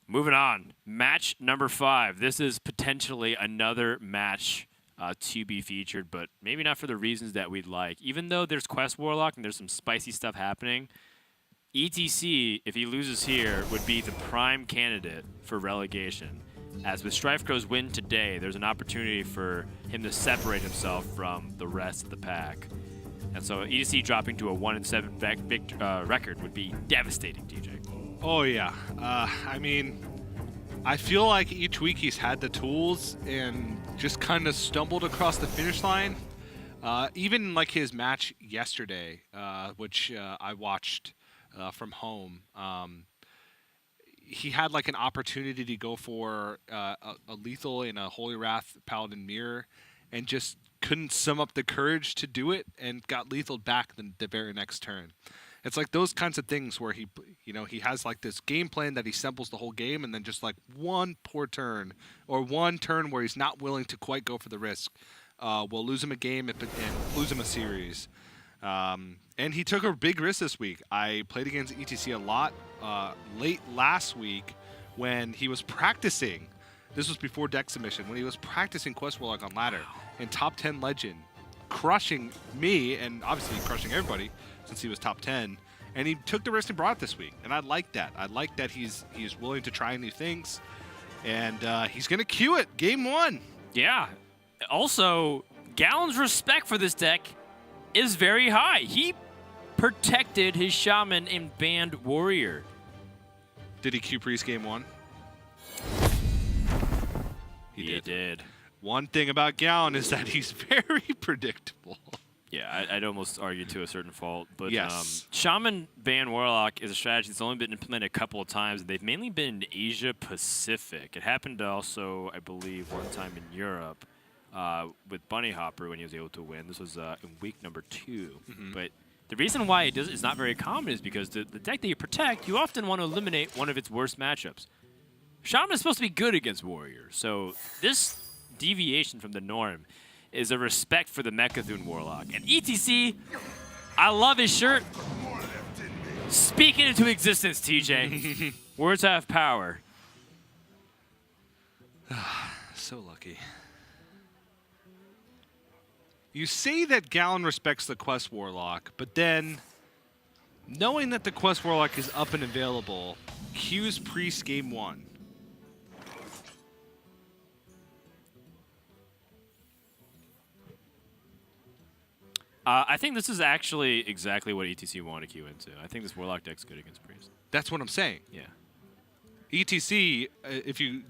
Moving on. Match number 5. This is potentially another match to be featured, but maybe not for the reasons that we'd like. Even though there's Quest Warlock and there's some spicy stuff happening, ETC, if he loses here, would be the prime candidate for relegation. As with StrifeCrow's win today, there's an opportunity for him to separate himself from the rest of the pack. And so ETC dropping to a 1-7 record would be devastating, DJ. Oh, yeah. I mean, I feel like each week he's had the tools and just kind of stumbled across the finish line. Even like his match yesterday, which I watched from home, he had like an opportunity to go for a lethal in a Holy Wrath Paladin Mirror and just couldn't sum up the courage to do it and got lethaled back the very next turn. It's like those kinds of things where he has like this game plan that he samples the whole game, and then just like one poor turn or one turn where he's not willing to quite go for the risk will lose him a game and lose him a series. And he took a big risk this week. I played against ETC a lot late last week when he was practicing. This was before deck submission, when he was practicing Quest Warlock on ladder in top 10 Legend, crushing me and obviously crushing everybody since he was top 10. And he took the risk and brought it this week. And I like that. I like that he's willing to try new things. And he's going to queue it. Game 1. Yeah. Also, Gallon's respect for this deck is very high. He protected his Shaman and banned Warrior. Did he queue Priest game 1? He did. One thing about Gallon is that he's very predictable. Yeah, I'd almost argue to a certain fault. But yes. Shaman Ban Warlock is a strategy that's only been implemented a couple of times. They've mainly been in Asia Pacific. It happened also, I believe, one time in Europe with Bunny Hopper when he was able to win. This was in week number 2. Mm-hmm. But the reason why it's not very common is because the deck that you protect, you often want to eliminate one of its worst matchups. Shaman is supposed to be good against Warrior. So this deviation from the norm is a respect for the Mechathune Warlock. And ETC, I love his shirt. Speak it into existence, TJ. Words have power. So lucky. You say that Gallon respects the Quest Warlock, but then, knowing that the Quest Warlock is up and available, queues Priest game 1. I think this is actually exactly what ETC wanted to queue into. I think this Warlock deck's good against Priest. That's what I'm saying. Yeah. ETC,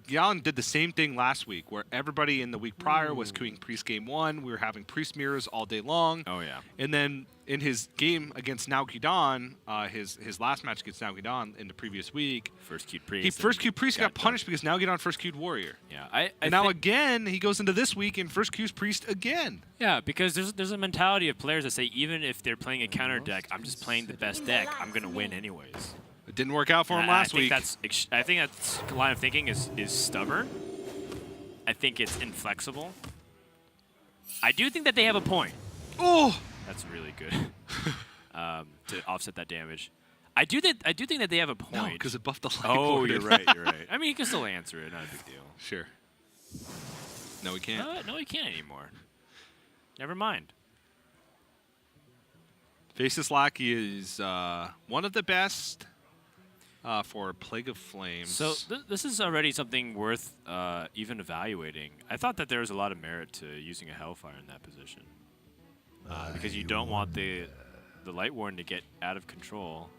Gallon did the same thing last week, where everybody in the week prior was queuing Priest game 1. We were having Priest mirrors all day long. Oh, yeah. And then in his game against Naoki-Dan, his last match against Naoki-Dan in the previous week, first queued Priest. He first queued Priest, got punished because Naoki-Dan first queued Warrior. Yeah. And now again, he goes into this week and first queues Priest again. Yeah, because there's a mentality of players that say even if they're playing a counter deck, I'm just playing the best deck, I'm going to win anyways. It didn't work out for him last week. I think that line of thinking is stubborn. I think it's inflexible. I do think that they have a point. Oh, that's really good to offset that damage. I do think that they have a point. No, because it buffed the light. Oh, you're right. You're right. I mean, you can still answer it. Not a big deal. Sure. No, we can't. No, we can't anymore. Never mind. Faceless Lackey is one of the best for Plague of Flames. So this is already something worth even evaluating. I thought that there was a lot of merit to using a Hellfire in that position. Because you don't want the Light Warden to get out of control.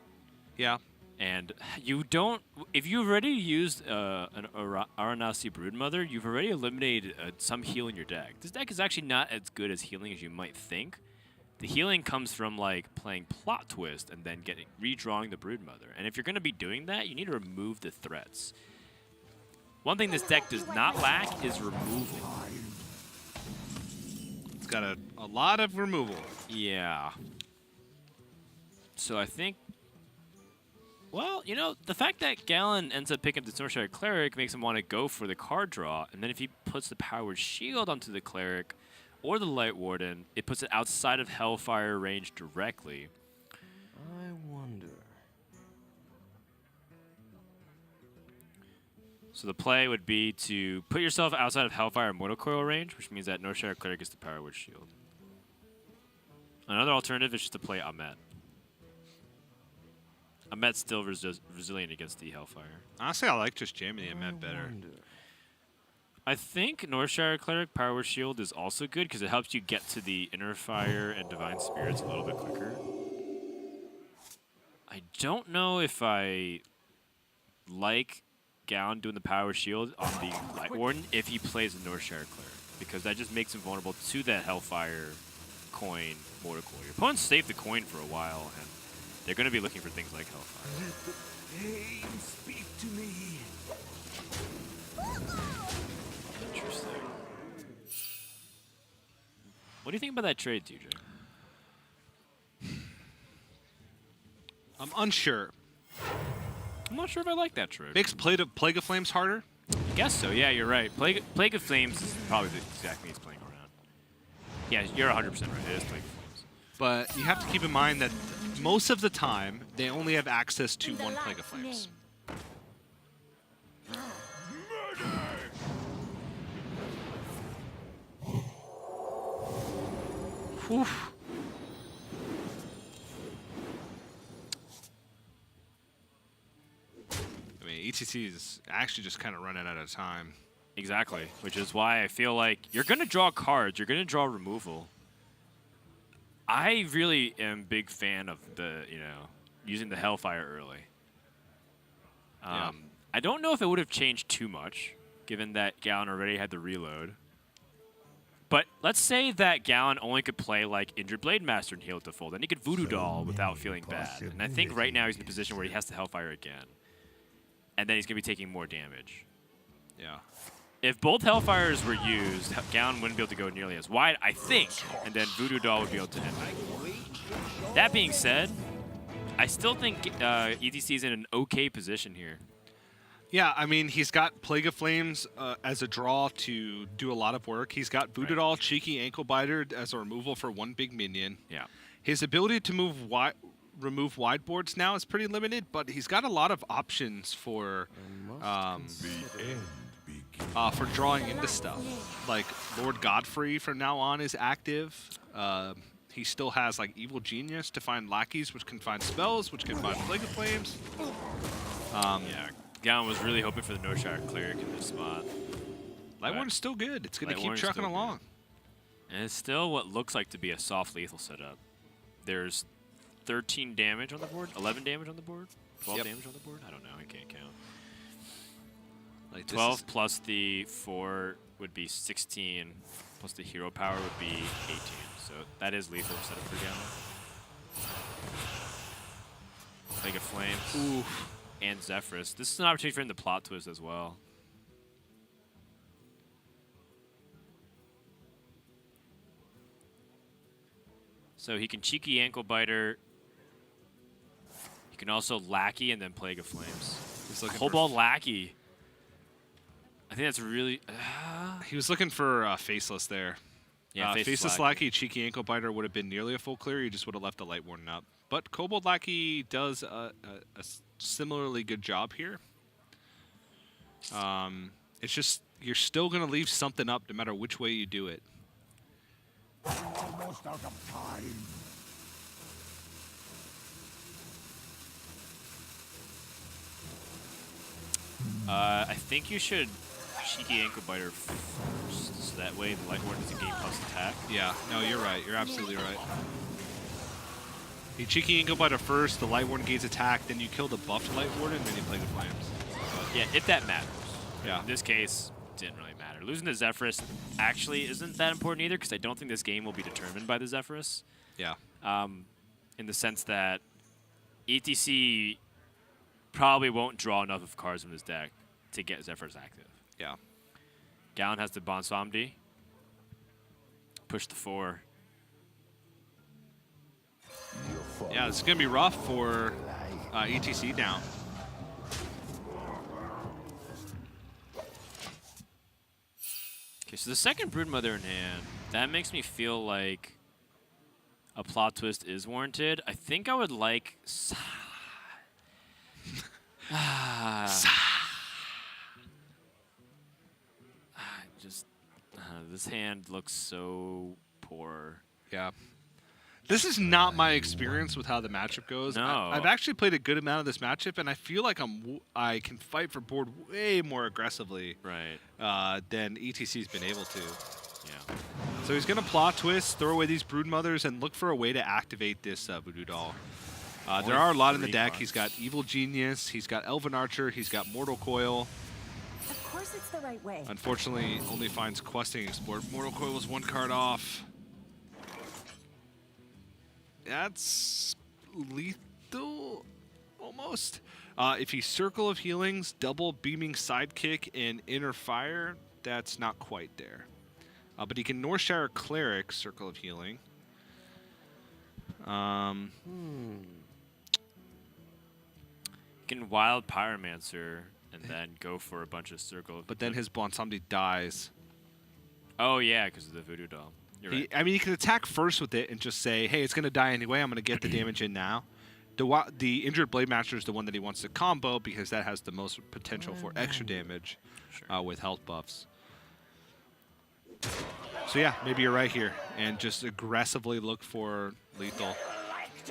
Yeah. And you don't... If you've already used an Aranasi Broodmother, you've already eliminated some heal in your deck. This deck is actually not as good as healing as you might think. The healing comes from like playing Plot Twist and then redrawing the Broodmother. And if you're going to be doing that, you need to remove the threats. One thing this deck does not lack is removal. It's got a lot of removal. Yeah. So I think, well, you know, the fact that Gallon ends up picking up the Stormshard Cleric makes him want to go for the card draw. And then if he puts the Powered Shield onto the Cleric or the Light Warden, it puts it outside of Hellfire range directly. I wonder. So the play would be to put yourself outside of Hellfire Mortal Coil range, which means that Northshire Cleric gets the Power Word Shield. Another alternative is just to play Amet. Amet's still resilient against the Hellfire. Honestly, I like just jamming the Amet better. I think Northshire Cleric Power Word Shield is also good because it helps you get to the Inner Fire and Divine Spirits a little bit quicker. I don't know if I like Gown doing the Power Shield on the Light Warden if he plays a Northshire Cleric, because that just makes him vulnerable to that Hellfire coin Mortal Coil. Your opponents save the coin for a while, and they're going to be looking for things like Hellfire. Let the pain speak to me. Interesting. What do you think about that trade, TJ? I'm unsure. I'm not sure if I like that trade. Makes Plague of Flames harder? I guess so, yeah, you're right. Plague of Flames is probably the exact thing he's playing around. Yeah, you're 100% right. It is Plague of Flames. But you have to keep in mind that most of the time, they only have access to one Plague of Flames. Whew. I mean, ETC is actually just kind of running out of time. Exactly, which is why I feel like you're going to draw cards, you're going to draw removal. I really am a big fan of the, using the Hellfire early. Yeah. I don't know if it would have changed too much, given that Gallon already had the reload. But let's say that Gallon only could play like Injured Blade Master and heal it to full. Then he could Voodoo Doll without feeling bad. And I think right now he's in a position where he has to Hellfire again. And then he's going to be taking more damage. Yeah. If both Hellfires were used, Gallon wouldn't be able to go nearly as wide, I think. And then Voodoo Doll would be able to end it. That being said, I still think ETC is in an okay position here. Yeah, I mean, he's got Plague of Flames as a draw to do a lot of work. He's got Voodoo Doll, Cheeky Ankle Biter as a removal for one big minion. Yeah. His ability to remove wide boards now is pretty limited, but he's got a lot of options for drawing into stuff. Like Lord Godfrey from now on is active. He still has like Evil Genius to find lackeys, which can find spells, which can find Plague of Flames. Yeah. Gallon was really hoping for the Northshire Cleric in this spot. Lightwarden's still good. It's going to keep trucking along. And it's still what looks like to be a soft lethal setup. There's 13 damage on the board, 11 damage on the board, 12 damage on the board? I don't know. I can't count. Like 12 plus the 4 would be 16, plus the hero power would be 18. So that is lethal setup for Gallon. Plague of Flames. Oof. And Zephyrus. This is an opportunity for him to plot twist as well. So he can Cheeky Ankle Biter. He can also Lackey and then Plague of Flames. He's looking Cobalt Lackey. I think that's really... he was looking for Faceless there. Yeah, Faceless Lackey, Cheeky Ankle Biter would have been nearly a full clear. You just would have left the Light Warden up. But Kobold Lackey does a similarly good job here. It's just you're still going to leave something up no matter which way you do it. Almost out of time. I think you should Cheeky Ankle Biter first, so that way the Light Warden doesn't gain plus attack. Yeah, no, you're right. You're absolutely right. You Cheeky Ankle Biter first, the Light Warden gains attack, then you kill the buffed Light Warden, then you Plague of Flames. Yeah, if that matters. Yeah. In this case, didn't really matter. Losing to Zephyrus actually isn't that important either, because I don't think this game will be determined by the Zephyrus. Yeah. In the sense that ETC probably won't draw enough of cards from his deck to get Zephyrus active. Yeah. Gallon has the Bonsamdi. Push the 4. Yeah, it's going to be rough for ETC now. Okay, so the second Broodmother in hand, that makes me feel like a plot twist is warranted. I think I would like... This hand looks so poor. Yeah. This is not my experience with how the matchup goes. No. I've actually played a good amount of this matchup, and I feel like I can fight for board way more aggressively Right. than ETC's been able to. Yeah. So he's going to plot twist, throw away these Broodmothers, and look for a way to activate this Voodoo Doll. There are a lot in the 3 deck. cards. He's got Evil Genius, he's got Elven Archer, he's got Mortal Coil. Of course it's the right way. Unfortunately, only finds Questing Explorer. Mortal Coil is 1 card off. That's lethal, almost. If he's Circle of Healings, double Beaming Sidekick, and Inner Fire, that's not quite there. But he can Northshire Cleric, Circle of Healing. You can Wild Pyromancer and then go for a bunch of Circle. But then his Bonsomdi dies. Oh, yeah, because of the Voodoo Doll. You're right. I mean, he can attack first with it and just say, hey, it's going to die anyway. I'm going to get the damage in now. The Injured Blade Master is the one that he wants to combo because that has the most potential for extra damage with health buffs. So yeah, maybe you're right here. And just aggressively look for lethal.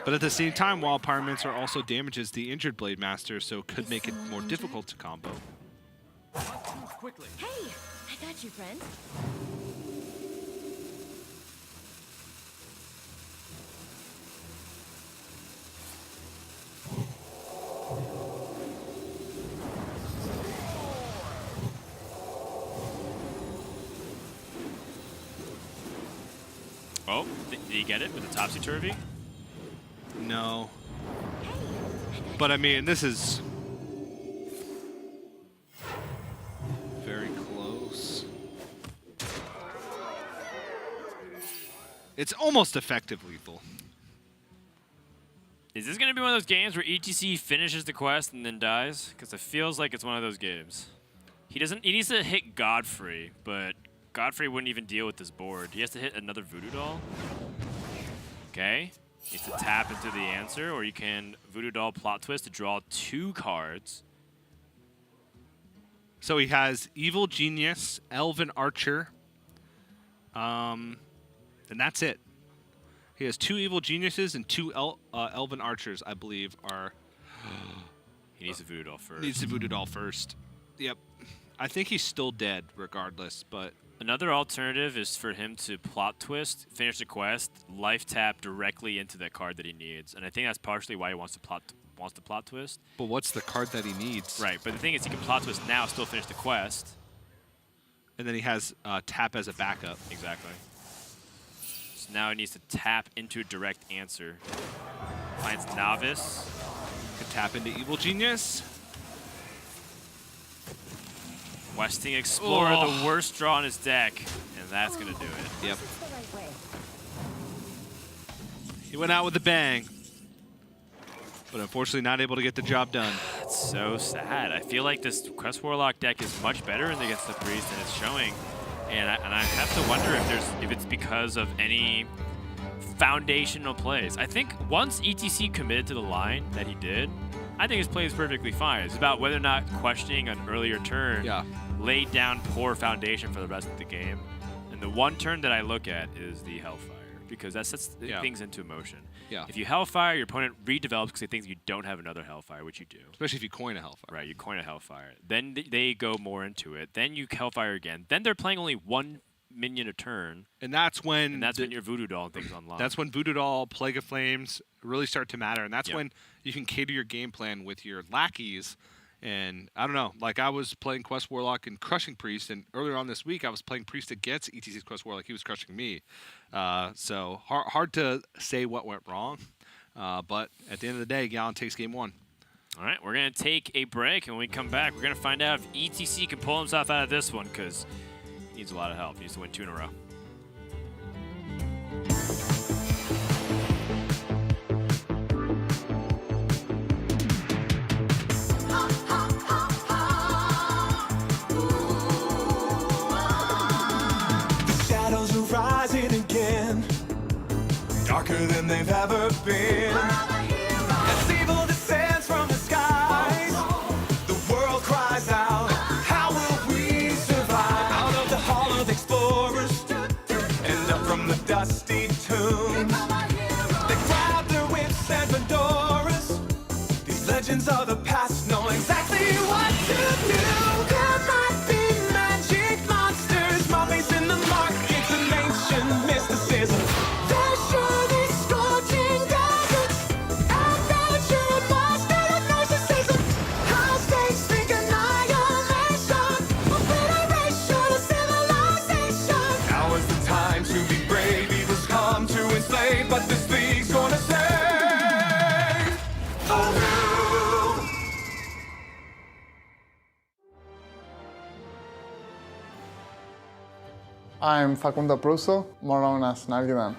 But at the same time, Wild Pyromancer also damages the Injured Blade Master, so it could make it more difficult to combo. Quickly. Hey, I got you, friend. Oh, did he get it with the Topsy-Turvy? No. But I mean, this is very close. It's almost effective lethal. Is this going to be one of those games where ETC finishes the quest and then dies? Because it feels like it's one of those games. He needs to hit Godfrey, but Godfrey wouldn't even deal with this board. He has to hit another Voodoo Doll. Okay. He needs to tap into the answer, or you can Voodoo Doll plot twist to draw 2 cards. So he has Evil Genius, Elven Archer, and that's it. He has 2 Evil Geniuses and 2 Elven Archers, I believe, are... He needs the Voodoo Doll first. Needs the Voodoo Doll first. Yep. I think he's still dead, regardless, but... Another alternative is for him to plot twist, finish the quest, life tap directly into the card that he needs. And I think that's partially why he wants to plot twist. But what's the card that he needs? Right, but the thing is he can plot twist now, still finish the quest. And then he has tap as a backup. Exactly. So now he needs to tap into a direct answer. Finds Novice. Can tap into Evil Genius. Questing Explorer, the worst draw in his deck. And that's going to do it. Yep. It's the right way. He went out with a bang. But unfortunately not able to get the job done. That's so sad. I feel like this Quest Warlock deck is much better against the Priest than it's showing. And I have to wonder if it's because of any foundational plays. I think once ETC committed to the line that he did, I think his play is perfectly fine. It's about whether or not questioning an earlier turn laid down poor foundation for the rest of the game. And the one turn that I look at is the Hellfire, because that sets things into motion. Yeah. If you Hellfire, your opponent redevelops because they think you don't have another Hellfire, which you do. Especially if you coin a Hellfire. Right, you coin a Hellfire. Then they go more into it. Then you Hellfire again. Then they're playing only 1 minion a turn. And that's when... And that's when your Voodoo Doll thing's unlocked. That's when Voodoo Doll, Plague of Flames really start to matter. And that's when you can cater your game plan with your lackeys. And I don't know, like I was playing Quest Warlock and crushing Priest, and earlier on this week I was playing Priest against ETC's Quest Warlock. He was crushing me. So hard to say what went wrong. But at the end of the day, Gallon takes game 1. All right, we're going to take a break, and when we come back, we're going to find out if ETC can pull himself out of this one, because he needs a lot of help. He needs to win 2 in a row. Darker than they've ever been. As evil descends from the skies, the world cries out, how will we survive? Out of the hall of explorers, I'm Facundo Pruso, more known as Nargidan.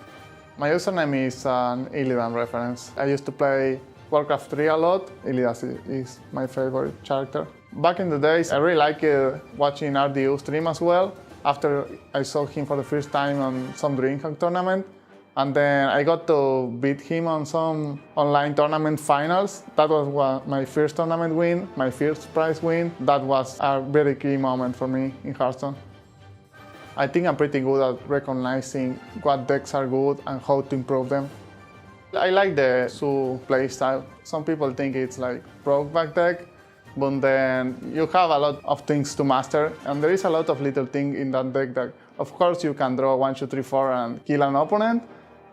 My username is an Illidan reference. I used to play Warcraft 3 a lot. Illidan is my favorite character. Back in the days, I really liked watching RDU stream as well. After I saw him for the first time on some DreamHack tournament, and then I got to beat him on some online tournament finals. That was my first tournament win, my first prize win. That was a very key moment for me in Hearthstone. I think I'm pretty good at recognizing what decks are good and how to improve them. I like the Su playstyle. Some people think it's like broke back deck, but then you have a lot of things to master, and there is a lot of little things in that deck that, of course, you can draw 1, 2, 3, 4 and kill an opponent,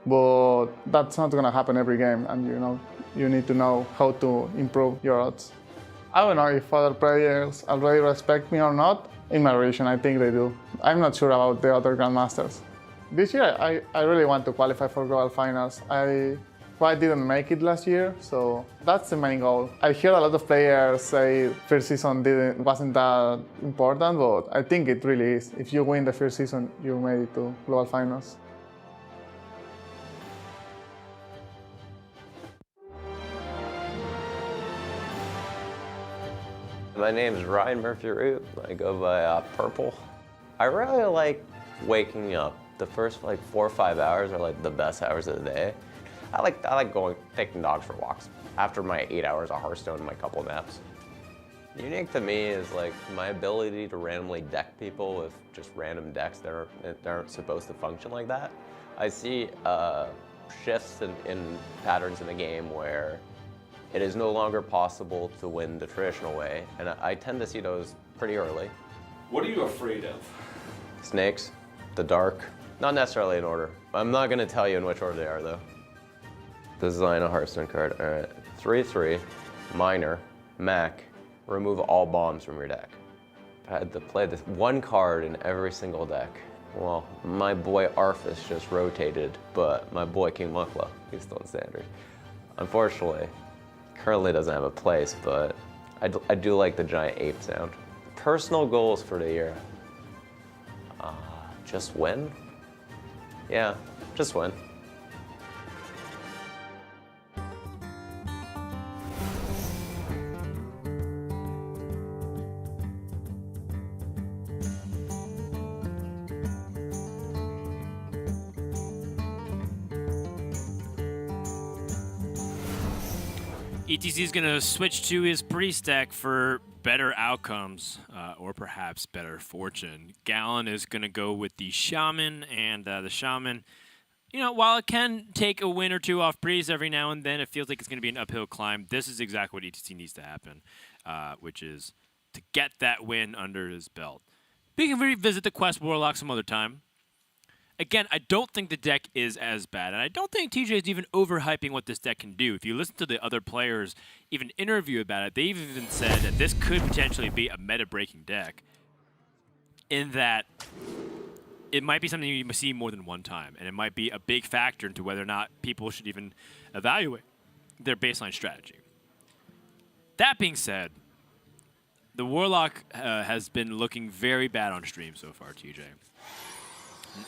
but that's not gonna happen every game, and you need to know how to improve your odds. I don't know if other players already respect me or not. In my region, I think they do. I'm not sure about the other Grandmasters. This year, I really want to qualify for Global Finals. I quite didn't make it last year, so that's the main goal. I hear a lot of players say first season wasn't that important, but I think it really is. If you win the first season, you made it to Global Finals. My name is Ryan Murphy-Root. I go by Purple. I really like waking up. The first 4 or 5 hours are the best hours of the day. I like taking dogs for walks after my 8 hours of Hearthstone and my couple naps. Unique to me is my ability to randomly deck people with just random decks that aren't supposed to function like that. I see shifts in patterns in the game where it is no longer possible to win the traditional way, and I tend to see those pretty early. What are you afraid of? Snakes, the dark, not necessarily in order. I'm not going to tell you in which order they are, though. Design a Hearthstone card. All right, 3/3, minor, Mac, remove all bombs from your deck. I had to play this one card in every single deck. Well, my boy Arthas just rotated, but my boy King Mukla, he's still in standard. Unfortunately, currently doesn't have a place, but I do like the giant ape sound. Personal goals for the year. Just win? Yeah, just win. ETC is going to switch to his priest deck for better outcomes, or perhaps better fortune. Gallon is going to go with the Shaman, and the Shaman, while it can take a win or two off priest every now and then, it feels like it's going to be an uphill climb. This is exactly what ETC needs to happen, which is to get that win under his belt. We can revisit the Quest Warlock some other time. Again, I don't think the deck is as bad, and I don't think TJ is even overhyping what this deck can do. If you listen to the other players even interview about it, they've even said that this could potentially be a meta-breaking deck, in that it might be something you see more than one time, and it might be a big factor into whether or not people should even evaluate their baseline strategy. That being said, the Warlock has been looking very bad on stream so far, TJ.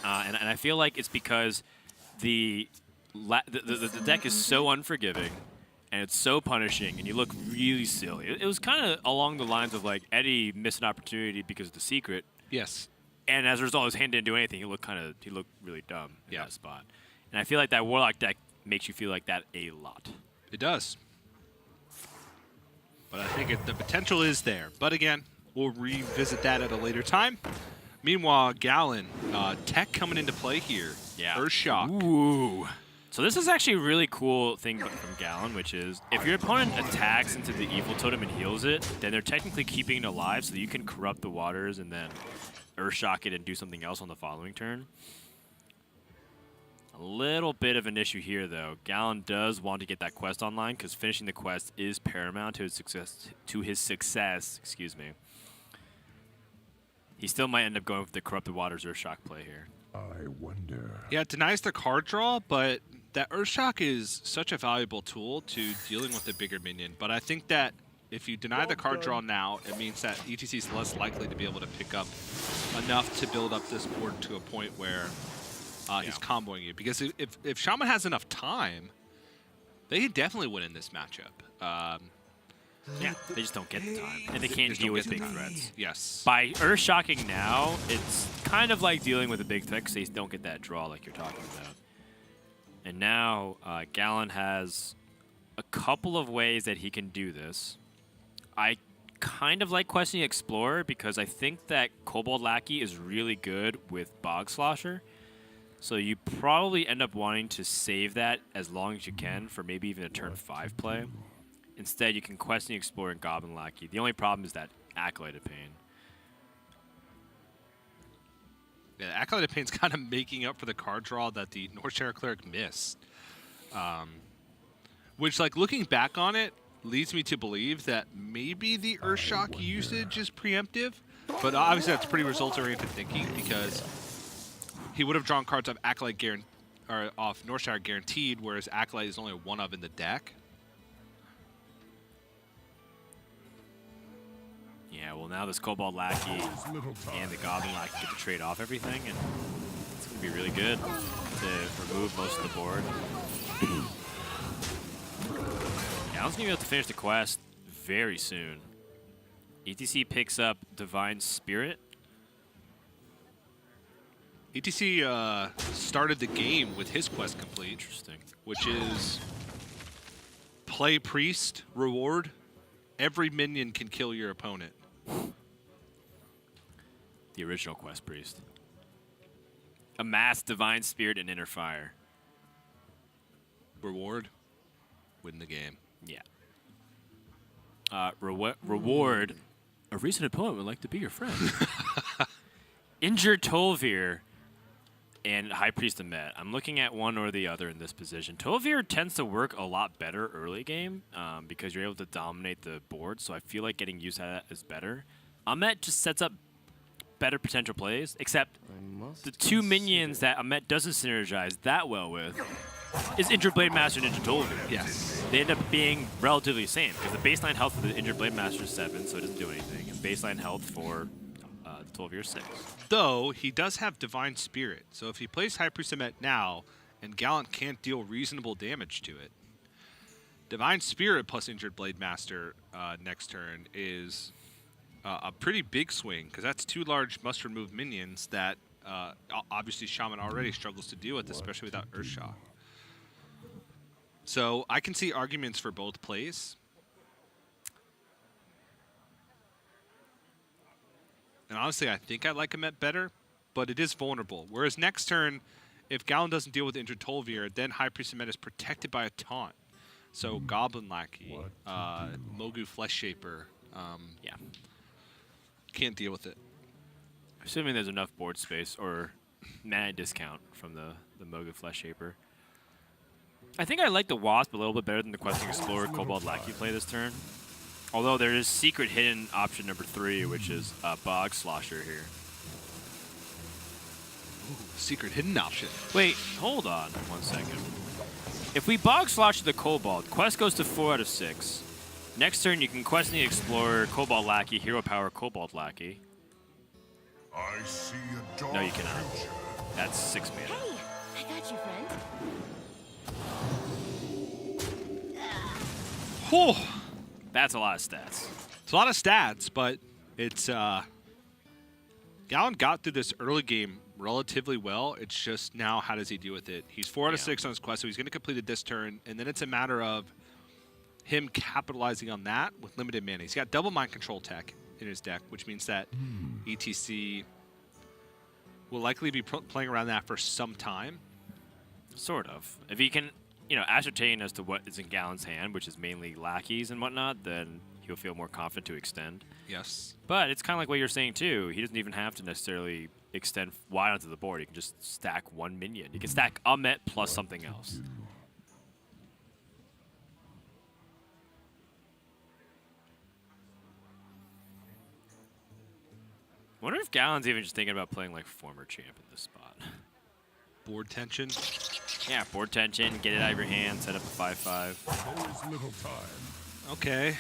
And I feel like it's because the deck is so unforgiving, and it's so punishing, and you look really silly. It was kind of along the lines of Eddie missed an opportunity because of the secret. Yes. And as a result, his hand didn't do anything. He looked really dumb in that spot. And I feel like that Warlock deck makes you feel like that a lot. It does. But I think the potential is there. But again, we'll revisit that at a later time. Meanwhile, Gallon, tech coming into play here. Yeah. First shock. Ooh. So this is actually a really cool thing from Gallon, which is if your opponent attacks into the Evil Totem and heals it, then they're technically keeping it alive, so you can corrupt the waters and then Earthshock it and do something else on the following turn. A little bit of an issue here, though. Gallon does want to get that quest online because finishing the quest is paramount to his success. Excuse me. He still might end up going with the Corrupted Waters Earthshock play here. I wonder. Yeah, it denies the card draw, but that Earthshock is such a valuable tool to dealing with the bigger minion. But I think that if you deny the card draw now, it means that ETC is less likely to be able to pick up enough to build up this board to a point where he's comboing you. Because if Shaman has enough time, they could definitely win in this matchup. Yeah, they just don't get the time. And they can't deal with big threats. Yes. By Earth-Shocking now, it's kind of like dealing with a big threat because they don't get that draw like you're talking about. And now, Gallon has a couple of ways that he can do this. I kind of like Questing Explorer because I think that Kobold Lackey is really good with Bog Slosher. So you probably end up wanting to save that as long as you can for maybe even a turn 5 play. Instead, you can Questing Explorer and Goblin Lackey. The only problem is that Acolyte of Pain. Yeah, Acolyte of Pain's kind of making up for the card draw that the Northshire Cleric missed. Which, like, looking back on it, leads me to believe that maybe the Earthshock usage is preemptive. But obviously that's pretty result-oriented thinking because he would have drawn cards off Acolyte or off Northshire guaranteed, whereas Acolyte is only one of in the deck. Yeah, well now this Kobold Lackey and the Goblin Lackey get to trade off everything, and it's going to be really good to remove most of the board. Gallon's going to be able to finish the quest very soon. ETC picks up Divine Spirit. ETC started the game with his quest complete. Interesting. Which is play Priest, reward. Every minion can kill your opponent. The original Quest Priest. Amass Divine Spirit and Inner Fire. Reward, win the game. Yeah. Reward, a recent opponent would like to be your friend. Injured Tolvir and High Priest Amet. I'm looking at one or the other in this position. Tolvir tends to work a lot better early game because you're able to dominate the board, so I feel like getting used to that is better. Amet just sets up better potential plays, except the two minions that Amet doesn't synergize that well with is Injured Blade Master and Injured Tolvir. Yes. They end up being relatively the same because the baseline health for the Injured Blade Master is 7, so it doesn't do anything, and baseline health for Tolvir is 6. Though, he does have Divine Spirit, so if he plays High Priest Amet now, and Gallant can't deal reasonable damage to it, Divine Spirit plus Injured Blade Master next turn is a pretty big swing, because that's 2 large must-remove minions that obviously Shaman already struggles to deal with, especially without Earthshock. So I can see arguments for both plays. And honestly, I think I like Amet better, but it is vulnerable. Whereas next turn, if Gallon doesn't deal with Injured Tolvir, then High Priest Amet is protected by a taunt. So Goblin Lackey, Mogu Flesh Shaper, Yeah. can't deal with it. Assuming there's enough board space or mana discount from the Mogu Flesh Shaper. I think I like the Wasp a little bit better than the Questing Explorer Kobold Lackey play this turn. Although there is secret hidden option number 3, which is Bog Slosher here. Ooh, secret hidden option. Wait, hold on 1 second. If we Bog Slosher the Kobold, quest goes to 4 out of 6. Next turn, you can Questing Explorer, Kobold Lackey, Hero Power, Kobold Lackey. I see a dark No, you cannot. future. That's 6 mana. Hey, I got you, friend. Whew. That's a lot of stats. It's a lot of stats, but it's Gallon got through this early game relatively well. It's just now how does he deal with it? He's 4 out of 6 on his quest, so he's going to complete it this turn, and then it's a matter of him capitalizing on that with limited mana. He's got double mind control tech in his deck, which means that ETC will likely be playing around that for some time. Sort of. If he can, ascertain as to what is in Gallon's hand, which is mainly lackeys and whatnot, then he'll feel more confident to extend. Yes. But it's kind of like what you're saying, too. He doesn't even have to necessarily extend wide onto the board. He can just stack 1 minion. He can stack Amet plus something else. I wonder if Gallon's even just thinking about playing like former champ in this spot. Board tension. Yeah, board tension, get it out of your hand, set up a 5/5. There is little time. Okay.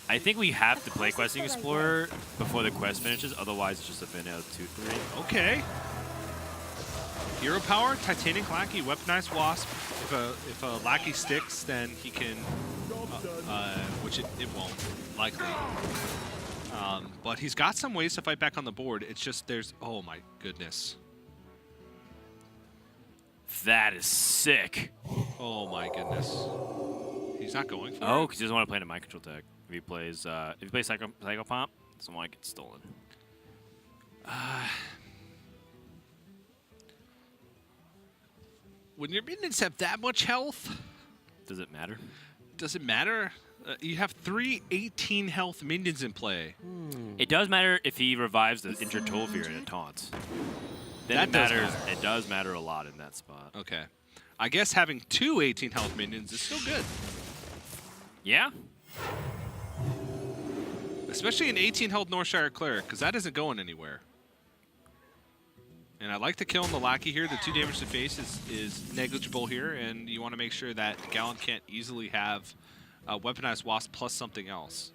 I think we have to play Questing Explorer before the quest finishes, otherwise it's just a Vanilla 2-3. Okay. Hero power, Titanic Lackey, Weaponized Wasp. If a Lackey sticks, then he can, which it won't, likely. But he's got some ways to fight back on the board. It's just there's, oh my goodness. That is sick. Oh my goodness. He's not going for it? Oh, because he doesn't want to play in a mind control deck. If he plays Psychopomp, doesn't want to get stolen. When your minions have that much health, Does it matter? does it matter? You have 3 18 health minions in play. It does matter if he revives the injured Tolvir in a taunt. Then That it does matters. matter. It does matter a lot in that spot. Okay. I guess having 2 18 health minions is still good. Yeah. Especially an 18 health Northshire Cleric, because that isn't going anywhere. And I like the kill on the Lackey here. The 2 damage to face is negligible here, and you want to make sure that Gallon can't easily have a Weaponized Wasp plus something else.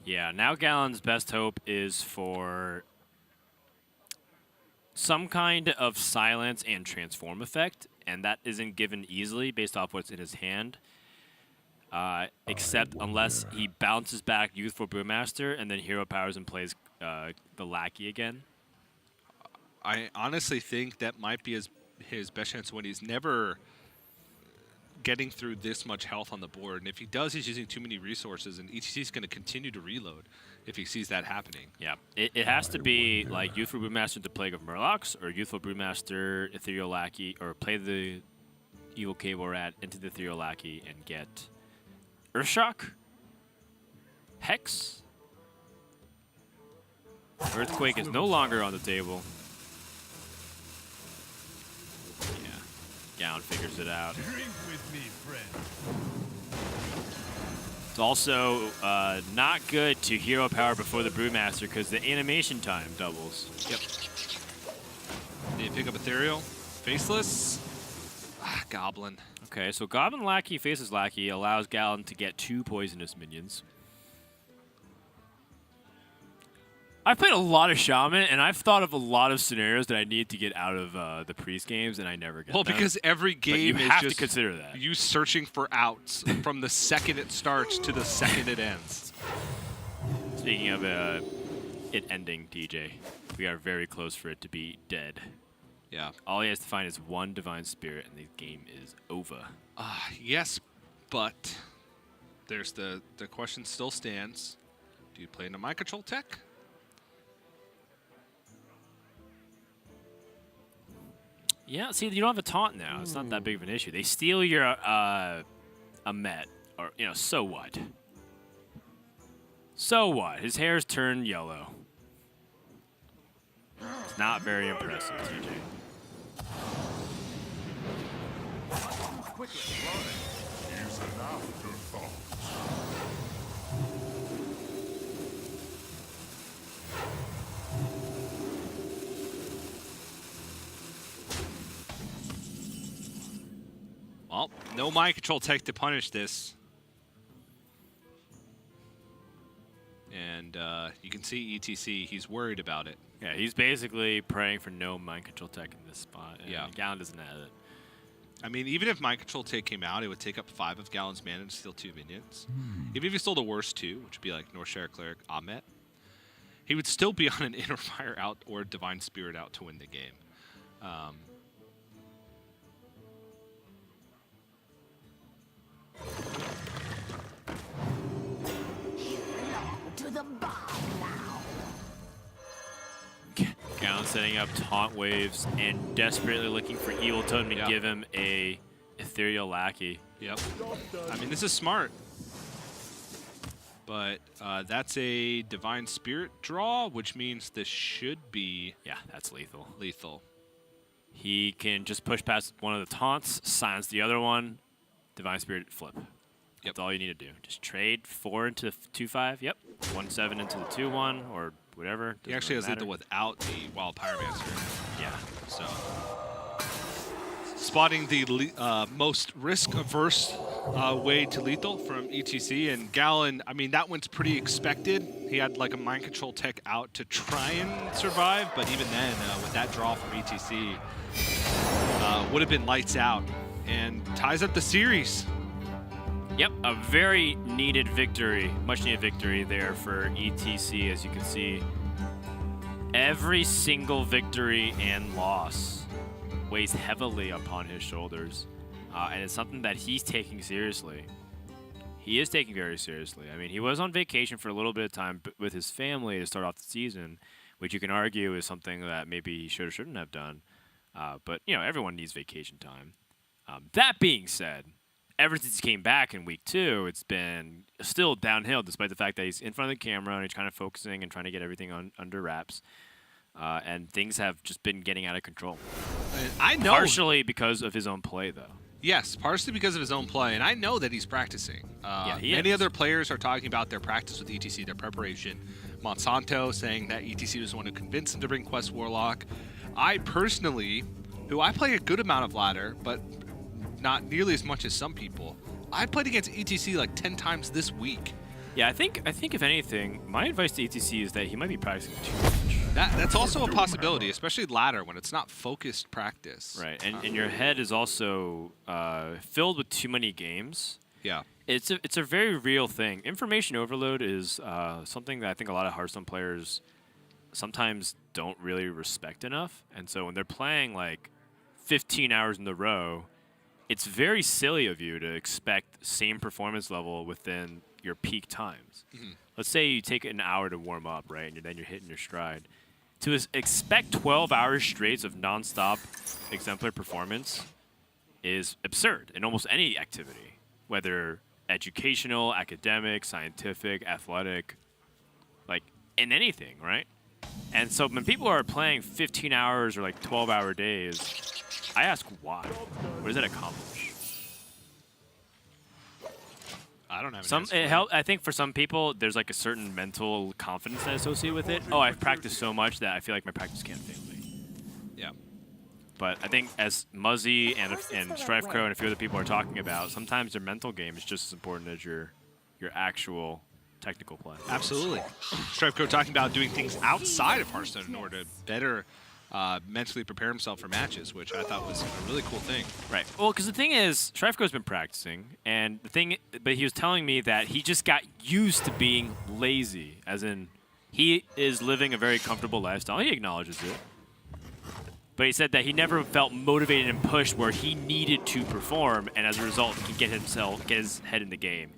Yeah. Now Gallon's best hope is for some kind of silence and transform effect, and that isn't given easily based off what's in his hand. Except unless he bounces back Youthful Brewmaster and then hero powers and plays the Lackey again. I honestly think that might be his best chance when he's never getting through this much health on the board. And if he does, he's using too many resources, and ETC is going to continue to reload if he sees that happening. Yeah, it has to be like Youthful Brewmaster into Plague of Murlocs, or Youthful Brewmaster, Ethereal Lackey, or play the Evil Cable Rat into the Ethereal Lackey and get Earthshock, Hex. Earthquake is no longer on the table. Yeah, Gown figures it out. Drink with me, friend. It's also not good to hero power before the Brewmaster because the animation time doubles. Yep. Need to pick up Ethereal. Faceless. Goblin. Okay, so Goblin Lackey, Faceless Lackey allows Gallon to get 2 poisonous minions. I've played a lot of Shaman, and I've thought of a lot of scenarios that I need to get out of the priest games, and I never get Well, them. because every But you game is have to just consider that. you searching for outs from the second it starts to the second it ends. Speaking of it ending, DJ, we are very close for it to be dead. Yeah. All he has to find is 1 Divine Spirit, and the game is over. Yes, but there's the question still stands. Do you play in a mind control tech? Yeah, see, you don't have a taunt now. It's not that big of an issue. They steal your a Met, or, so what? So what? His hair's turned yellow. It's not very impressive, TJ. Here's an afterthought. Well, no mind control tech to punish this. And you can see ETC, he's worried about it. Yeah, he's basically praying for no mind control tech in this spot. And Yeah. Gallon doesn't have it. I mean, even if mind control tech came out, it would take up 5 of Gallon's mana and steal 2 minions. Even if he stole the worst 2, which would be like Northshire Cleric Ahmet, he would still be on an Inner Fire out or Divine Spirit out to win the game. To the bar now. Gallon setting up taunt waves and desperately looking for Evil Totem to Yeah. give him a Ethereal Lackey. Yep. I mean, this is smart. But that's a Divine Spirit draw, which means this should be Yeah, that's lethal. lethal. He can just push past one of the taunts, silence the other one, Divine Spirit, flip. That's all you need to do. Just trade 4 into the 2/5. Yep. 1/7 into the 2/1 or whatever. He actually has matter. lethal without the Wild Pyromancer. Yeah. So, spotting the most risk-averse way to lethal from ETC, and Gallon, I mean, that one's pretty expected. He had like a mind control tech out to try and survive, but even then, with that draw from ETC, would have been lights out and ties up the series. Yep, a very needed victory, much needed victory there for ETC, as you can see. Every single victory and loss weighs heavily upon his shoulders, and it's something that he's taking seriously. He is taking very seriously. I mean, he was on vacation for a little bit of time with his family to start off the season, which you can argue is something that maybe he should or shouldn't have done. But, you know, everyone needs vacation time. That being said, ever since he came back in week 2, it's been still downhill, despite the fact that he's in front of the camera and he's kind of focusing and trying to get everything under wraps. And things have just been getting out of control. I know. Partially because of his own play, though. Yes, partially because of his own play, and I know that he's practicing. Many is. other players are talking about their practice with ETC, their preparation. Monsanto saying that ETC was the one who convinced him to bring Quest Warlock. I personally, who I play a good amount of ladder, but not nearly as much as some people, I played against ETC like 10 times this week. Yeah, I think if anything, my advice to ETC is that he might be practicing too much. That's also a possibility, especially ladder when it's not focused practice. Right, and your head is also filled with too many games. Yeah. It's a very real thing. Information overload is something that I think a lot of Hearthstone players sometimes don't really respect enough. And so when they're playing like 15 hours in a row, it's very silly of you to expect same performance level within your peak times. Mm-hmm. Let's say you take an hour to warm up, right, and then you're hitting your stride. To expect 12 hours straight of nonstop exemplary performance is absurd in almost any activity, whether educational, academic, scientific, athletic, like in anything, right? And so when people are playing 15 hours or like 12-hour days, I ask why. What does that accomplish? I don't have an I think for some people, there's like a certain mental confidence that associated with it. Oh, I've practiced so much that I feel like my practice can't fail me. Yeah. But I think as Muzzy and Strife Crow and a few other people are talking about, sometimes your mental game is just as important as your actual technical play. Absolutely. Stripe Crow talking about doing things outside of Hearthstone in order to better mentally prepare himself for matches, which I thought was a really cool thing. Right. Well, because the thing is, Strife Crow's been practicing, but he was telling me that he just got used to being lazy, as in he is living a very comfortable lifestyle. He acknowledges it. But he said that he never felt motivated and pushed where he needed to perform, and as a result, he could get his head in the game.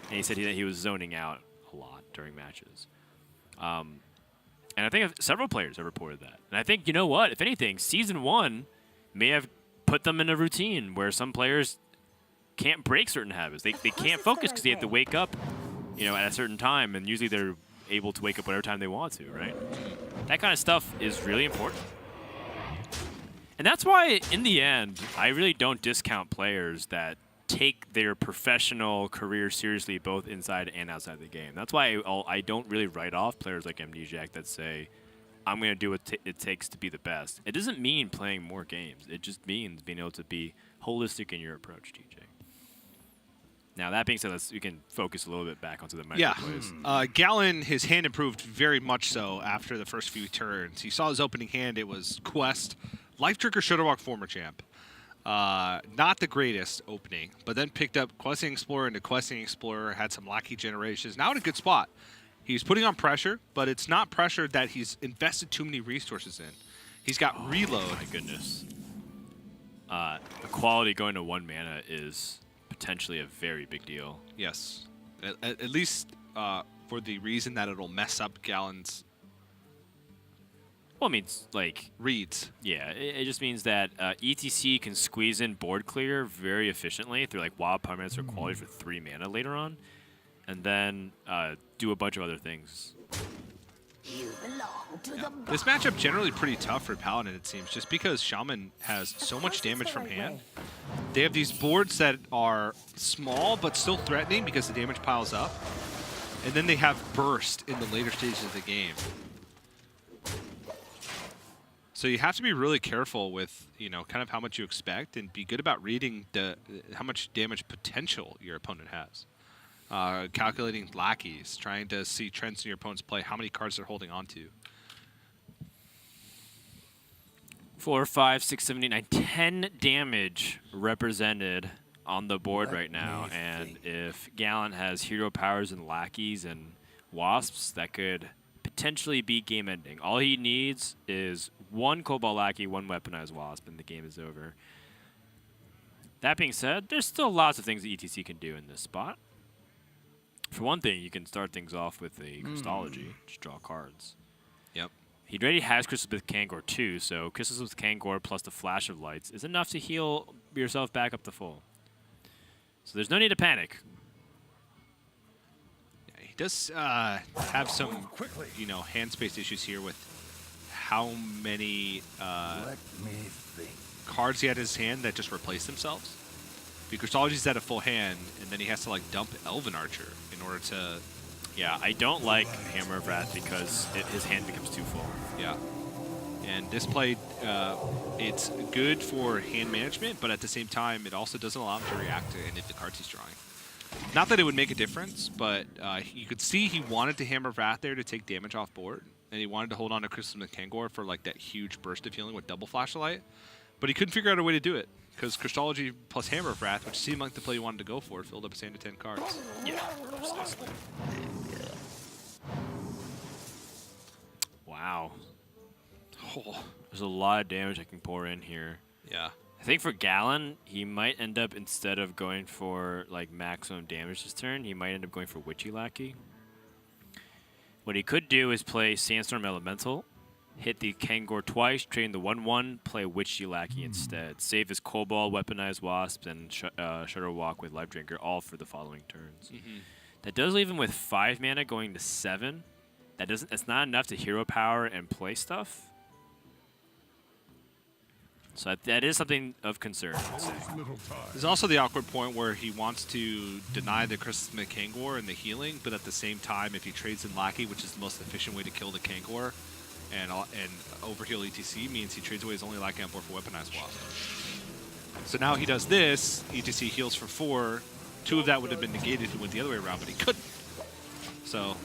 And he said that he was zoning out a lot during matches. And I think several players have reported that. And I think, you know what? If anything, Season 1 may have put them in a routine where some players can't break certain habits. They can't focus because they have to wake up, at a certain time, and usually they're able to wake up whatever time they want to, right? That kind of stuff is really important. And that's why, in the end, I really don't discount players that take their professional career seriously both inside and outside the game. That's why I don't really write off players like Amnesiac that say, I'm going to do what it takes to be the best. It doesn't mean playing more games. It just means being able to be holistic in your approach, TJ. Now, that being said, we can focus a little bit back onto the micro plays. Gallon, his hand improved very much so after the first few turns. You saw his opening hand. It was Quest, Life Trigger, Shadowwalk, former champ. Not the greatest opening, but then picked up Questing Explorer into Questing Explorer, had some Lackey generations. Now in a good spot. He's putting on pressure, but it's not pressure that he's invested too many resources in. He's got reload. My goodness. Equality going to 1 mana is potentially a very big deal. Yes. At least for the reason that it'll mess up Gallon's Well, it means, like... reads. Yeah, it just means that ETC can squeeze in board clear very efficiently through, like, wild permanents or quality for 3 mana later on, and then do a bunch of other things. You belong to the This matchup generally pretty tough for Paladin, it seems, just because Shaman has so much damage from hand. They have these boards that are small but still threatening because the damage piles up, and then they have burst in the later stages of the game. So you have to be really careful with, kind of how much you expect and be good about reading how much damage potential your opponent has. Calculating lackeys, trying to see trends in your opponent's play, how many cards they're holding onto. 4, 5, 6, 7, 8, 9, 10 damage represented on the board right now. And if Gallant has hero powers and lackeys and wasps, that could potentially be game ending. All he needs is 1 Cobalt Lackey, 1 Weaponized Wasp, and the game is over. That being said, there's still lots of things that ETC can do in this spot. For one thing, you can start things off with a Crystology, just draw cards. Yep. He already has Crystals with Kangor too, so Crystals with Kangor plus the Flash of Lights is enough to heal yourself back up to full. So there's no need to panic. Yeah, he does have some, hand space issues here with how many cards he had in his hand that just replace themselves. Because Crystology's at a full hand, and then he has to dump Elven Archer in order to. Yeah, I don't like Hammer of Wrath because his hand becomes too full. Yeah. And this play, it's good for hand management, but at the same time, it also doesn't allow him to react to any of the cards he's drawing. Not that it would make a difference, but you could see he wanted to Hammer of Wrath there to take damage off board, and he wanted to hold on to Crystal and Kangor for that huge burst of healing with double Flashlight, but he couldn't figure out a way to do it. Because Crystology plus Hammer of Wrath, which seemed like the play you wanted to go for, filled up his hand to 10 cards. Yeah, precisely. Wow. Oh, there's a lot of damage I can pour in here. Yeah. I think for Gallon, he might end up, instead of going for maximum damage this turn, he might end up going for Witchy Lackey. What he could do is play Sandstorm Elemental, hit the Kangor twice, train the 1/1, play Witchy Lackey instead. Save his Cobalt, Weaponized Wasps, and Shutter Walk with Life Drinker, all for the following turns. That does leave him with 5 mana going to 7. It's not enough to hero power and play stuff. So that is something of concern, I'd say. There's also the awkward point where he wants to deny the Crystal Smith Kangor and the healing, but at the same time, if he trades in Lackey, which is the most efficient way to kill the Kangor, and overheal ETC means he trades away his only Lackey on board for Weaponized Wasp. So now he does this, ETC heals for 4. 2 of that would have been negated if he went the other way around, but he couldn't. So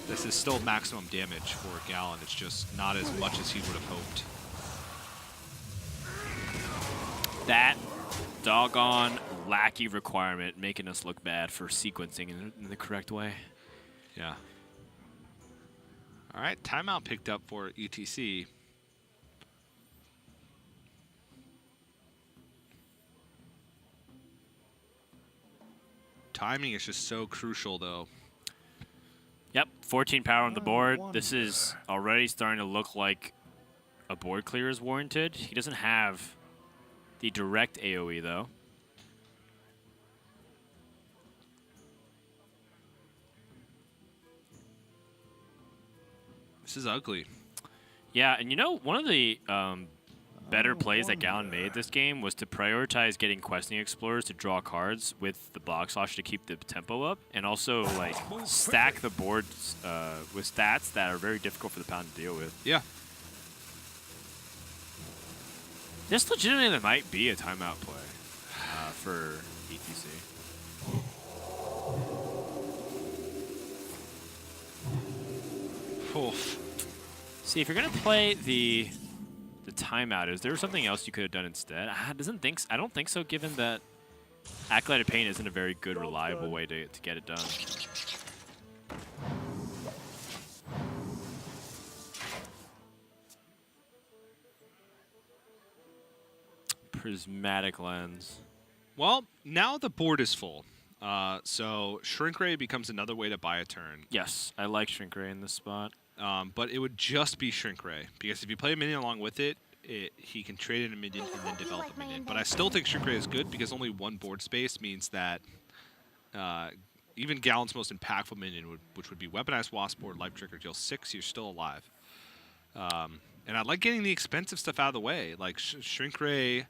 this is still maximum damage for Gallon. It's just not as much as he would have hoped. That doggone Lackey requirement making us look bad for sequencing in the correct way. Yeah. All right, timeout picked up for ETC. Timing is just so crucial, though. Yep, 14 power on the board. This is already starting to look like a board clear is warranted. He doesn't have the direct AoE, though. This is ugly. Yeah, and one of the better plays that Gallon made this game was to prioritize getting Questing Explorers to draw cards with the block slash to keep the tempo up, and also stack the board with stats that are very difficult for the Pound to deal with. Yeah. This legitimately might be a timeout play for ETC. Oof. See, if you're gonna play the timeout, is there something else you could have done instead? I don't think so, given that Acolyte of Pain isn't a very good, reliable way to get it done. Prismatic Lens. Well, now the board is full. So Shrink Ray becomes another way to buy a turn. Yes, I like Shrink Ray in this spot. But it would just be Shrink Ray, because if you play a minion along with it, he can trade in a minion and then develop a minion. But I still think Shrink Ray is good because only 1 board space means that even Gallon's most impactful minion, which would be Weaponized Wasp or Life Trigger, deals 6, you're still alive. And I like getting the expensive stuff out of the way. Like Shrink Ray,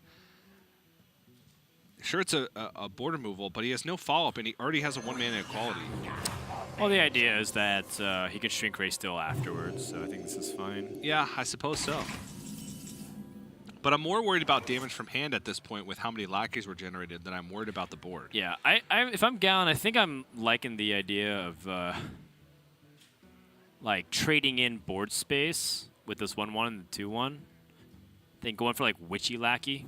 sure it's a board removal, but he has no follow-up, and he already has a 1 mana equality. Well, the idea is that he could Shrink Ray still afterwards, so I think this is fine. Yeah, I suppose so. But I'm more worried about damage from hand at this point with how many lackeys were generated than I'm worried about the board. Yeah, if I'm Gallon, I think I'm liking the idea of like trading in board space with this 1/1 and the 2/1. I think going for like Witchy Lackey.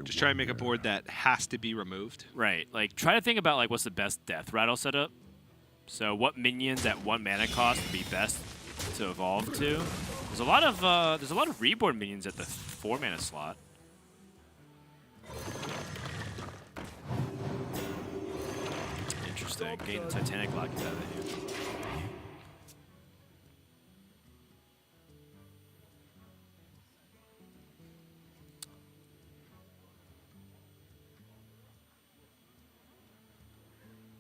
Just try and make a board that has to be removed. Right. Like try to think about like what's the best death rattle setup. So what minions at 1 mana cost would be best to evolve to? There's a lot of reborn minions at the 4 mana slot. Interesting. Getting the Titanic Lock out of here.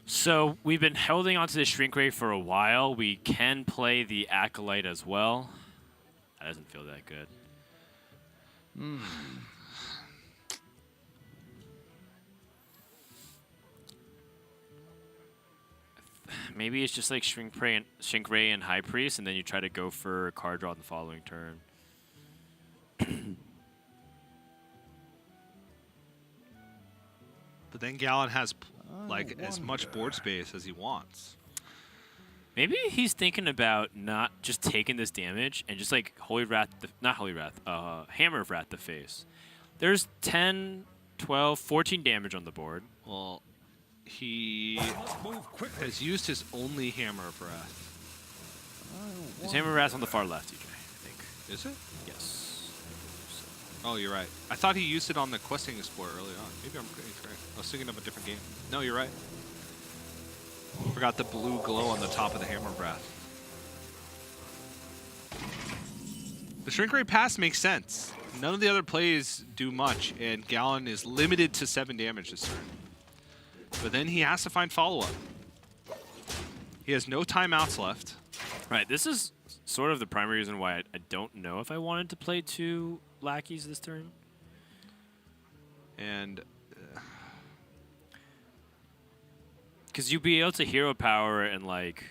So we've been holding onto the Shrink Ray for a while. We can play the Acolyte as well. That doesn't feel that good. Maybe it's just like Shrink Ray and High Priest, and then you try to go for a card draw the following turn. But then Gallon has like as much board space as he wants. Maybe he's thinking about not just taking this damage and just like Hammer of Wrath the face. There's 10, 12, 14 damage on the board. Well, he has used his only Hammer of Wrath. His Hammer of Wrath on the far left, TJ, I think. Is it? Yes. Oh, you're right. I thought he used it on the Questing Explorer early on. Maybe I'm incorrect. I was thinking of a different game. No, you're right. Forgot the blue glow on the top of the Hammer of Wrath. The Shrink Ray pass makes sense. None of the other plays do much, and Gallon is limited to 7 damage this turn. But then he has to find follow-up. He has no timeouts left. Right, this is sort of the primary reason why I don't know if I wanted to play 2 lackeys this turn. And because you'd be able to hero power and like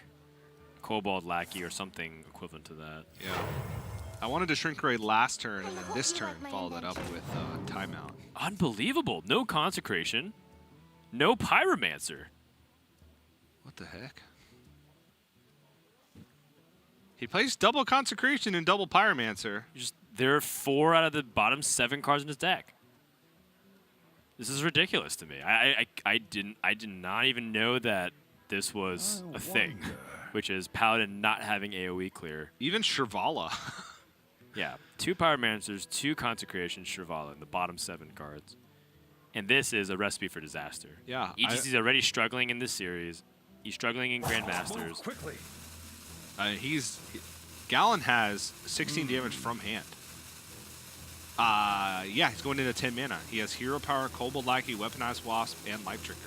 Kobold Lackey or something equivalent to that. yeah, I wanted to Shrink Ray last turn, and then this turn follow that up with timeout. Unbelievable. No Consecration. No Pyromancer. What the heck? He plays double Consecration and double Pyromancer. There are 4 out of the bottom 7 cards in his deck. This is ridiculous to me. I did not even know that this was a thing, which is Paladin not having AoE clear. Even Shrivala. Yeah, 2 Pyromancers, 2 Consecration, Shrivala in the bottom 7 cards. And this is a recipe for disaster. Yeah, ETC's already struggling in this series. He's struggling in Grandmasters. Quickly. Gallon has 16 damage from hand. Yeah, he's going into 10 mana. He has Hero Power, Kobold Lackey, Weaponized Wasp, and Life Trigger.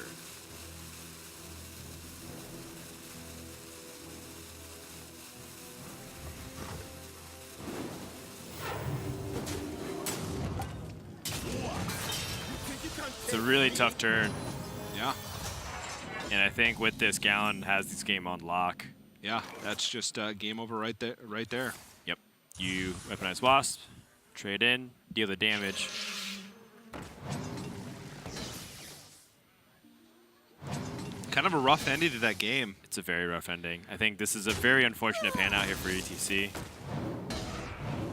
It's a really tough turn. Yeah. And I think with this, Gallon has this game on lock. Yeah, that's just game over right there. Right there. Yep. You Weaponize Wasp, trade in, deal the damage. Kind of a rough ending to that game. It's a very rough ending. I think this is a very unfortunate pan out here for ETC.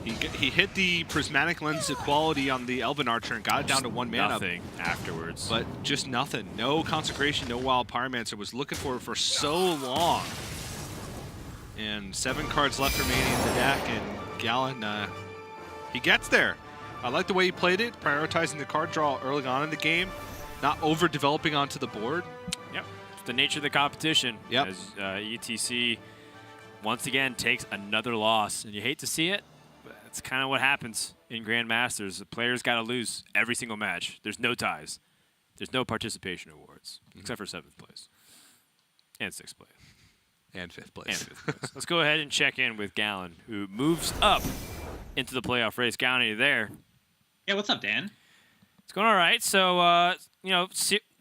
He hit the Prismatic Lens Equality on the Elven Archer and got it down to 1 mana. Nothing afterwards. But just nothing. No Consecration, no Wild Pyromancer. Was looking for it for so long. And 7 cards left remaining in the deck, and Gallon, he gets there. I like the way he played it, prioritizing the card draw early on in the game, not over-developing onto the board. Yep, it's the nature of the competition. Yep. As ETC, once again, takes another loss. And you hate to see it, but it's kind of what happens in Grandmasters. The players got to lose every single match. There's no ties. There's no participation awards, except for 7th place and 6th place. And 5th place. And 5th place. Let's go ahead and check in with Gallon, who moves up into the playoff race. Gallon, are you there? Yeah, what's up, Dan? It's going all right. So,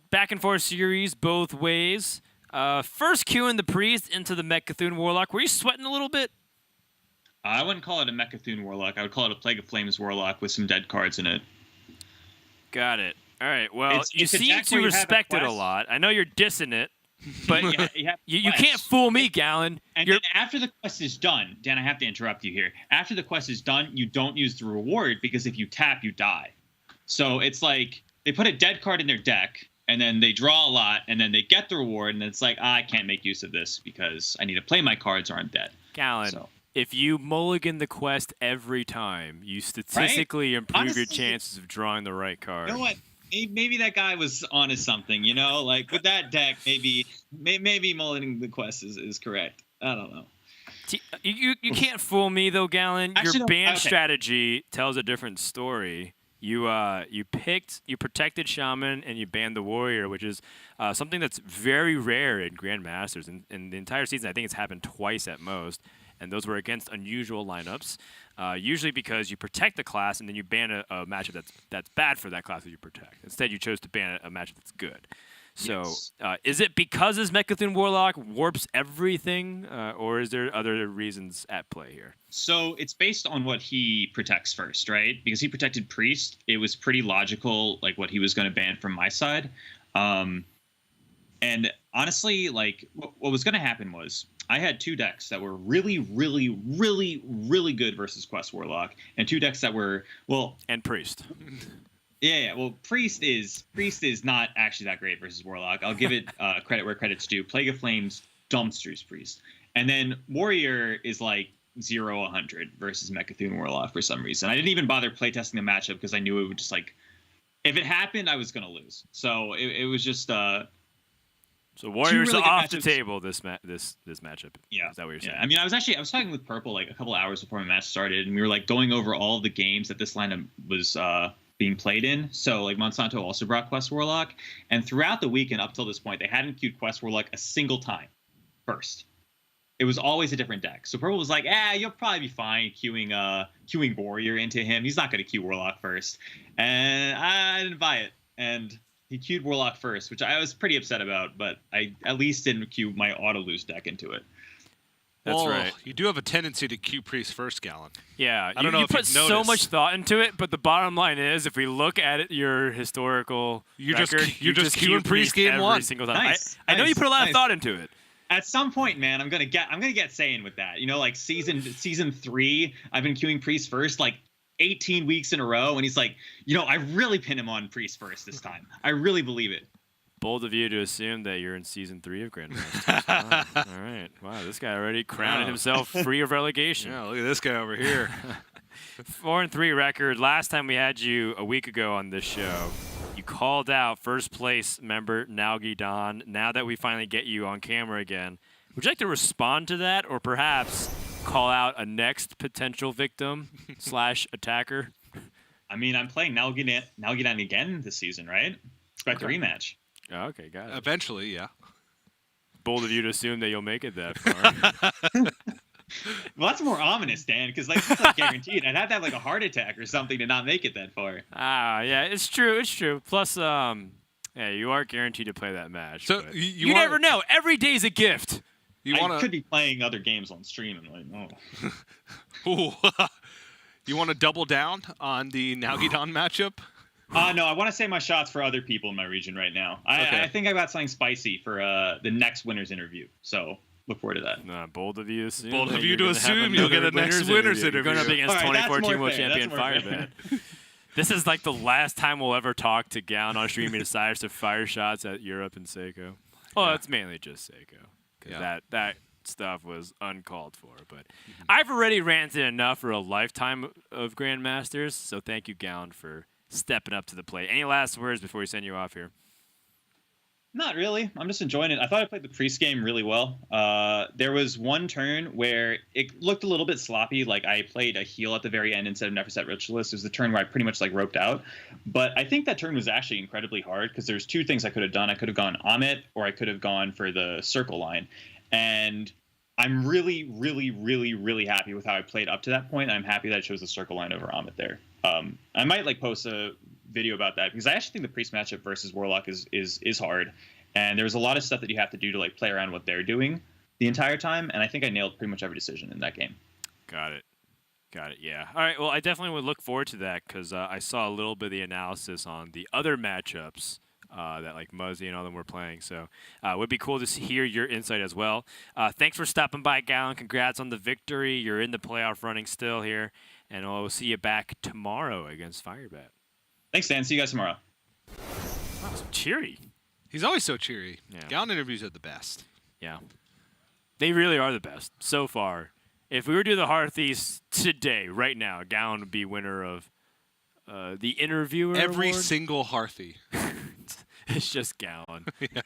back and forth series both ways. First queuing the Priest into the Mech Cthulhu Warlock. Were you sweating a little bit? I wouldn't call it a Mechathune Warlock. I would call it a Plague of Flames Warlock with some dead cards in it. Got it. All right. Well, you it's a seem deck to where you have a respect it a quest. lot. I know you're dissing it, but You have you quests. can't fool me, Gallon. And then after the quest is done, Dan, I have to interrupt you here. After the quest is done, you don't use the reward because if you tap, you die. So it's like they put a dead card in their deck, and then they draw a lot, and then they get the reward, and it's like, I can't make use of this because I need to play my cards or I'm dead. Gallon, So. if you mulligan the quest every time, you statistically improve your Honestly, chances of drawing the right card. You know what? Maybe that guy was onto something, you know? Like, with that deck, maybe mulliganing the quest is correct. I don't know. You can't fool me, though, Gallon. Actually, Your no, ban okay. strategy tells a different story. You protected Shaman and you banned the Warrior, which is something that's very rare in Grandmasters. In the entire season, I think it's happened twice at most, and those were against unusual lineups. Usually because you protect the class and then you ban a matchup that's bad for that class that you protect. Instead, you chose to ban a matchup that's good. So, Yes. is it because his Mechathune Warlock warps everything, or is there other reasons at play here? So it's based on what he protects first, right? Because he protected Priest, it was pretty logical, like what he was going to ban from my side. And honestly, like what was going to happen was I had two decks that were really, really, really, really good versus Quest Warlock, and two decks that were And Priest. Yeah. Well, Priest is not actually that great versus Warlock. I'll give it credit where credit's due. Plague of Flames dumpsters Priest, and then Warrior is like 0-100 versus Mechathune Warlock for some reason. I didn't even bother playtesting the matchup because I knew it would just like, if it happened, I was gonna lose. So it was just So Warriors really good off the matchups. table this matchup. Yeah. Is that what you're saying? I mean, I was talking with Purple like a couple hours before my match started, and we were like going over all the games that this lineup was being played in. So like Monsanto also brought Quest Warlock, and throughout the weekend up till this point, they hadn't queued Quest Warlock a single time first. It was always a different deck. So Purple was like, you'll probably be fine queuing Warrior into him. He's not going to queue Warlock first. And I didn't buy it. And he queued Warlock first, which I was pretty upset about, but I at least didn't queue my auto-lose deck into it. That's right. You do have a tendency to queue Priest first, Gallon. Yeah, I don't know you if put you've so noticed. much thought into it, but the bottom line is, if we look at it, your historical You're record, just queue queuing Priest game every one. single time. Nice, I know you nice, put a lot of nice. thought into it. At some point, man, I'm gonna get Saiyan with that. You know, like season 3, I've been queuing Priest first like 18 weeks in a row, and he's like, I really pin him on Priest first this time. I really believe it. Bold of you to assume that you're in season 3 of Grandmasters. Wow. All right. Wow, this guy already crowning Wow. himself free of relegation. Yeah, look at this guy over here. 4-3 record. Last time we had you a week ago on this show, you called out first place member Naogi Don. Now that we finally get you on camera again, would you like to respond to that, or perhaps call out a next potential victim / attacker? I mean, I'm playing Nalgidan again this season, right? Expect a rematch. Oh, okay, got it. Eventually, yeah. Bold of you to assume that you'll make it that far. Well, that's more ominous, Dan, because like that's not guaranteed. I'd have to have like a heart attack or something to not make it that far. Yeah, it's true. It's true. Plus, yeah, you are guaranteed to play that match. So but you you wanna- never know. Every day's a gift. You I want could be playing other games on stream and like, you want to double down on the Nalgidon matchup? No, I want to save my shots for other people in my region right now. Okay. I think I got something spicy for the next winner's interview. So look forward to that. Bold of you to assume. Bold of that you you're to gonna have assume you'll get another a next winner's You're going up interview. against All right, that's 2014 more world fair, champion that's more Firebed. This is like the last time we'll ever talk to Gown on stream. He decides to fire shots at Europe and Seiko. Well, it's mainly just Seiko. Because that stuff was uncalled for. But I've already ranted enough for a lifetime of Grandmasters, so thank you, Gown, for stepping up to the plate. Any last words before we send you off here? Not really. I'm just enjoying it. I thought I played the priest game really well. There was one turn where it looked a little bit sloppy. Like I played a heal at the very end instead of Neverset Ritualist. It was the turn where I pretty much like roped out. But I think that turn was actually incredibly hard because there's two things I could have done. I could have gone Amit or I could have gone for the circle line. And I'm really, really, really, really happy with how I played up to that point. I'm happy that I chose the circle line over Amit there. I might like post a video about that because I actually think the priest matchup versus warlock is hard, and there's a lot of stuff that you have to do to like play around what they're doing the entire time, and I think I nailed pretty much every decision in that game. Got it. Got it. Yeah. All right. Well, I definitely would look forward to that because I saw a little bit of the analysis on the other matchups that like Muzzy and all them were playing. So it would be cool to hear your insight as well. Thanks for stopping by, Gallon. Congrats on the victory. You're in the playoff running still here, and we'll see you back tomorrow against Firebat. Thanks, Dan. See you guys tomorrow. Wow, so cheery. He's always so cheery. Yeah. Gallon interviews are the best. Yeah. They really are the best so far. If we were to do the Hearthies today, right now, Gallon would be winner of the interviewer Every award. single Hearthy. It's just Gallon. Yeah.